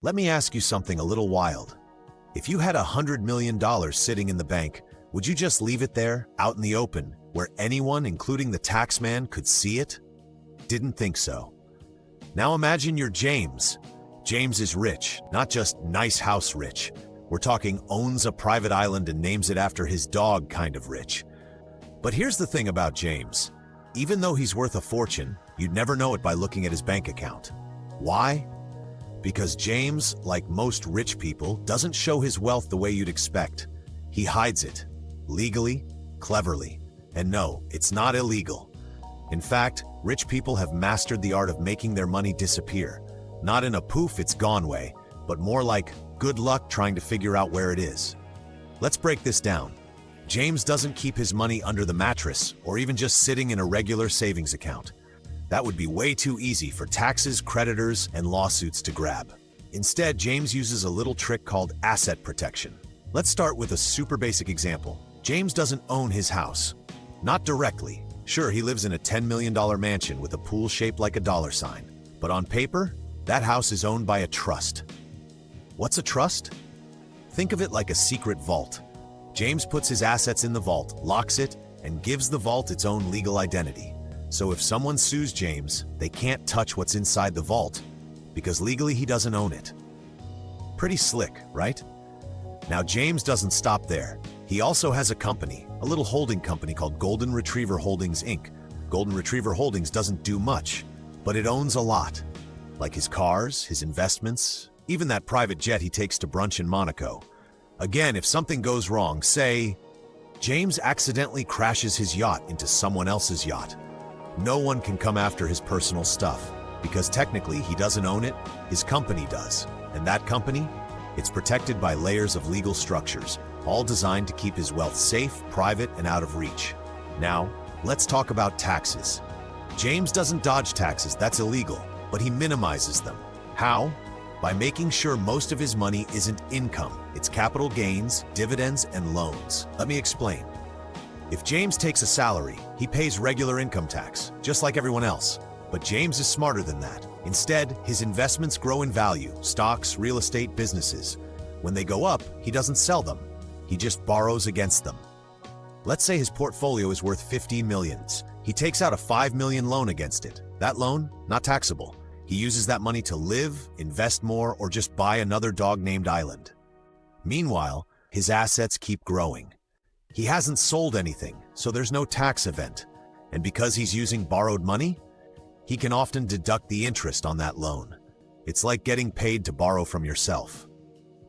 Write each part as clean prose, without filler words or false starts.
Let me ask you something a little wild. If you had $100 million sitting in the bank, would you just leave it there, out in the open, where anyone, including the tax man, could see it? Didn't think so. Now imagine you're James. James is rich, not just nice house rich. We're talking owns a private island and names it after his dog kind of rich. But here's the thing about James. Even though he's worth a fortune, you'd never know it by looking at his bank account. Why? Because James, like most rich people, doesn't show his wealth the way you'd expect. He hides it. Legally, cleverly. And no, it's not illegal. In fact, rich people have mastered the art of making their money disappear. Not in a poof, it's gone way, but more like good luck trying to figure out where it is. Let's break this down. James doesn't keep his money under the mattress or even just sitting in a regular savings account. That would be way too easy for taxes, creditors, and lawsuits to grab. Instead, James uses a little trick called asset protection. Let's start with a super basic example. James doesn't own his house. Not directly. Sure, he lives in a $10 million mansion with a pool shaped like a dollar sign. But on paper, that house is owned by a trust. What's a trust? Think of it like a secret vault. James puts his assets in the vault, locks it, and gives the vault its own legal identity. So if someone sues James, they can't touch what's inside the vault, because legally he doesn't own it. Pretty slick, right? Now James doesn't stop there. He also has a company, a little holding company called Golden Retriever Holdings, Inc. Golden Retriever Holdings doesn't do much, but it owns a lot. Like his cars, his investments, even that private jet he takes to brunch in Monaco. Again, if something goes wrong, say, James accidentally crashes his yacht into someone else's yacht. No one can come after his personal stuff, because technically he doesn't own it, his company does. And that company? It's protected by layers of legal structures, all designed to keep his wealth safe, private, and out of reach. Now, let's talk about taxes. James doesn't dodge taxes, that's illegal, but he minimizes them. How? By making sure most of his money isn't income, it's capital gains, dividends, and loans. Let me explain. If James takes a salary, he pays regular income tax, just like everyone else. But James is smarter than that. Instead, his investments grow in value, stocks, real estate, businesses. When they go up, he doesn't sell them. He just borrows against them. Let's say his portfolio is worth 15 million. He takes out a 5 million loan against it. That loan, not taxable. He uses that money to live, invest more, or just buy another dog-named island. Meanwhile, his assets keep growing. He hasn't sold anything, so there's no tax event. And because he's using borrowed money, he can often deduct the interest on that loan. It's like getting paid to borrow from yourself.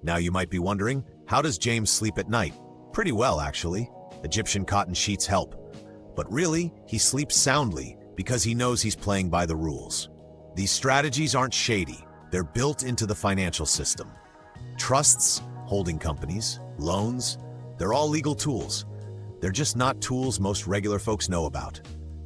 Now you might be wondering, how does James sleep at night? Pretty well, actually. Egyptian cotton sheets help. But really, he sleeps soundly because he knows he's playing by the rules. These strategies aren't shady. They're built into the financial system. Trusts, holding companies, loans, they're all legal tools. They're just not tools most regular folks know about.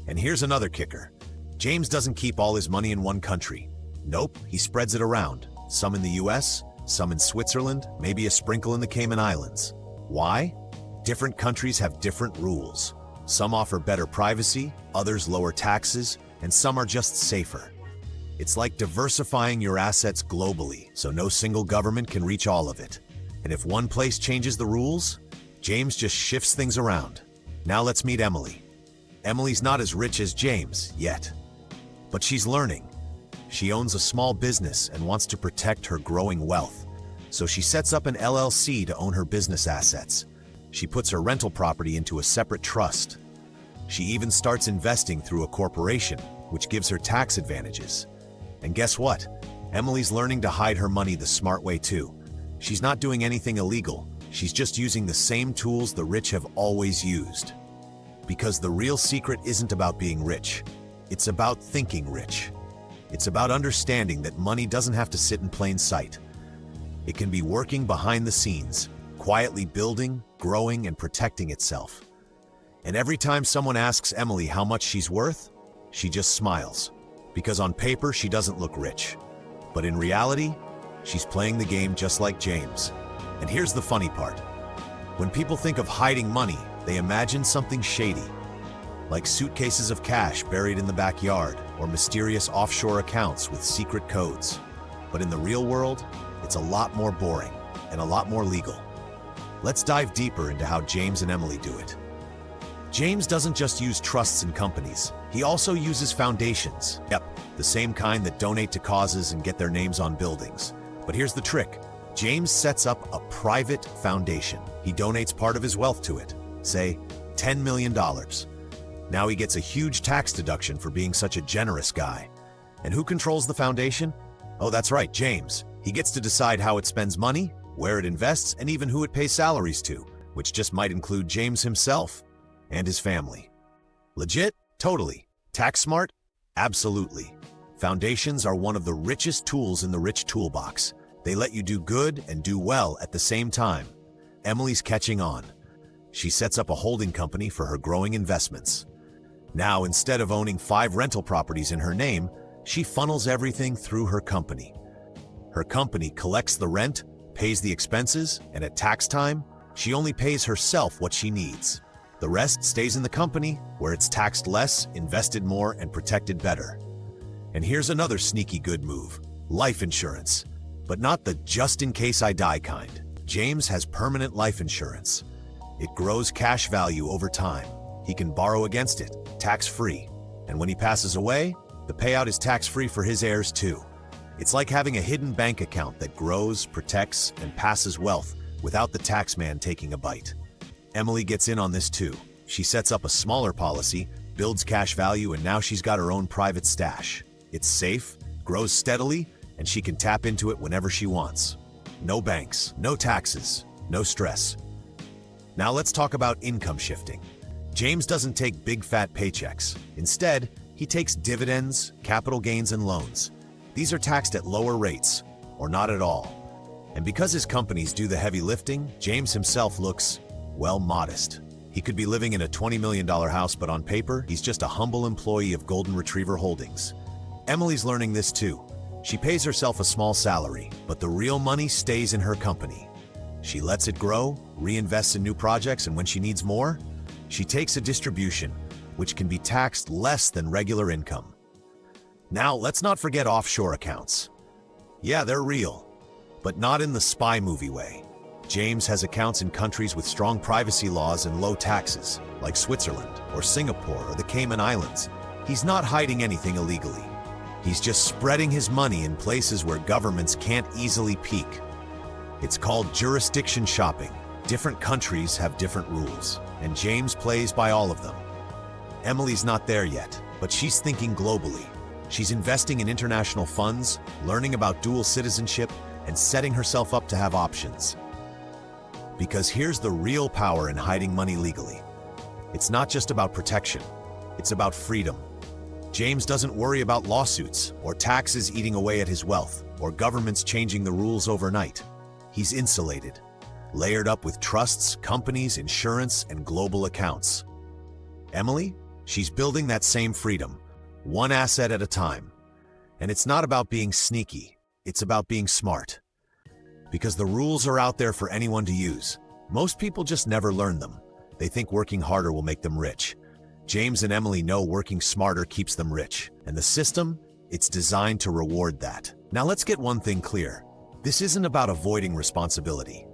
And here's another kicker. James doesn't keep all his money in one country. Nope, he spreads it around. Some in the US, some in Switzerland, maybe a sprinkle in the Cayman Islands. Why? Different countries have different rules. Some offer better privacy, others lower taxes, and some are just safer. It's like diversifying your assets globally, so no single government can reach all of it. And if one place changes the rules, James just shifts things around. Now let's meet Emily. Emily's not as rich as James yet, but she's learning. She owns a small business and wants to protect her growing wealth. So she sets up an LLC to own her business assets. She puts her rental property into a separate trust. She even starts investing through a corporation, which gives her tax advantages. And guess what? Emily's learning to hide her money the smart way too. She's not doing anything illegal. She's just using the same tools the rich have always used. Because the real secret isn't about being rich. It's about thinking rich. It's about understanding that money doesn't have to sit in plain sight. It can be working behind the scenes, quietly building, growing, and protecting itself. And every time someone asks Emily how much she's worth, she just smiles. Because on paper, she doesn't look rich. But in reality, she's playing the game just like James. And here's the funny part. When people think of hiding money, they imagine something shady, like suitcases of cash buried in the backyard or mysterious offshore accounts with secret codes. But in the real world, it's it's a lot more boring and a lot more legal. Let's dive deeper into how James and Emily do it. James doesn't just use trusts and companies. He also uses foundations. Yep, the same kind that donate to causes and get their names on buildings. But here's the trick. James sets up a private foundation. He donates part of his wealth to it, say $10 million. Now he gets a huge tax deduction for being such a generous guy. And who controls the foundation? Oh, that's right, James. He gets to decide how it spends money, where it invests, and even who it pays salaries to, which just might include James himself and his family. Legit? Totally. Tax smart? Absolutely. Foundations are one of the richest tools in the rich toolbox. They let you do good and do well at the same time. Emily's catching on. She sets up a holding company for her growing investments. Now, instead of owning 5 rental properties in her name, she funnels everything through her company. Her company collects the rent, pays the expenses, and at tax time, she only pays herself what she needs. The rest stays in the company, where it's taxed less, invested more, and protected better. And here's another sneaky good move: life insurance. But not the just-in-case-I-die kind. James has permanent life insurance. It grows cash value over time. He can borrow against it, tax-free. And when he passes away, the payout is tax-free for his heirs too. It's like having a hidden bank account that grows, protects, and passes wealth without the tax man taking a bite. Emily gets in on this too. She sets up a smaller policy, builds cash value, and now she's got her own private stash. It's safe, grows steadily, and she can tap into it whenever she wants. No banks, no taxes, no stress. Now let's talk about income shifting. James doesn't take big fat paychecks. Instead, he takes dividends, capital gains, and loans. These are taxed at lower rates, or not at all. And because his companies do the heavy lifting, James himself looks, well, modest. He could be living in a $20 million house, but on paper, he's just a humble employee of Golden Retriever Holdings. Emily's learning this too. She pays herself a small salary, but the real money stays in her company. She lets it grow, reinvests in new projects, and when she needs more, she takes a distribution, which can be taxed less than regular income. Now, let's not forget offshore accounts. Yeah, they're real, but not in the spy movie way. James has accounts in countries with strong privacy laws and low taxes, like Switzerland or Singapore or the Cayman Islands. He's not hiding anything illegally. He's just spreading his money in places where governments can't easily peek. It's called jurisdiction shopping. Different countries have different rules, and James plays by all of them. Emily's not there yet, but she's thinking globally. She's investing in international funds, learning about dual citizenship, and setting herself up to have options. Because here's the real power in hiding money legally. It's not just about protection, it's about freedom. James doesn't worry about lawsuits, or taxes eating away at his wealth, or governments changing the rules overnight. He's insulated, layered up with trusts, companies, insurance, and global accounts. Emily? She's building that same freedom, one asset at a time. And it's not about being sneaky, it's about being smart. Because the rules are out there for anyone to use. Most people just never learn them. They think working harder will make them rich. James and Emily know working smarter keeps them rich, and the system, it's designed to reward that. Now let's get one thing clear. This isn't about avoiding responsibility.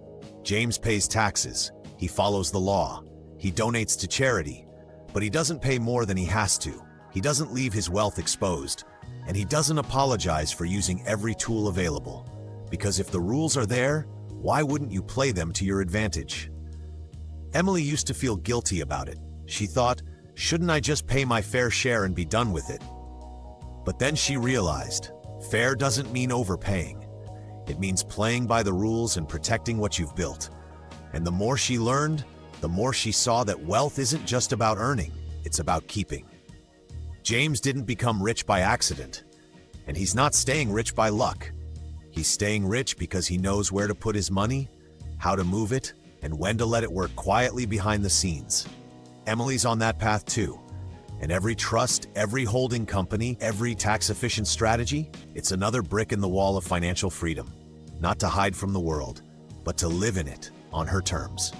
James pays taxes, he follows the law, he donates to charity, but he doesn't pay more than he has to. He doesn't leave his wealth exposed, and he doesn't apologize for using every tool available. Because if the rules are there, why wouldn't you play them to your advantage? Emily used to feel guilty about it. She thought, shouldn't I just pay my fair share and be done with it? But then she realized, fair doesn't mean overpaying. It means playing by the rules and protecting what you've built. And the more she learned, the more she saw that wealth isn't just about earning, it's about keeping. James didn't become rich by accident, and he's not staying rich by luck. He's staying rich because he knows where to put his money, how to move it, and when to let it work quietly behind the scenes. Emily's on that path too. And every trust, every holding company, every tax-efficient strategy, it's another brick in the wall of financial freedom. Not to hide from the world, but to live in it on her terms.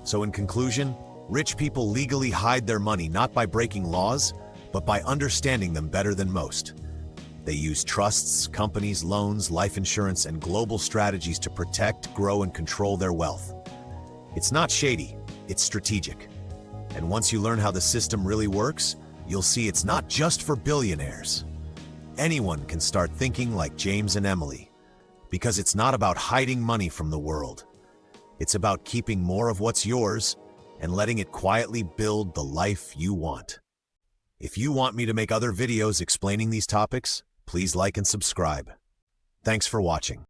So in conclusion, rich people legally hide their money not by breaking laws, but by understanding them better than most. They use trusts, companies, loans, life insurance, and global strategies to protect, grow, and control their wealth. It's not shady, it's strategic. And once you learn how the system really works, you'll see it's not just for billionaires. Anyone can start thinking like James and Emily, because it's not about hiding money from the world. It's about keeping more of what's yours and letting it quietly build the life you want. If you want me to make other videos explaining these topics, please like and subscribe. Thanks for watching.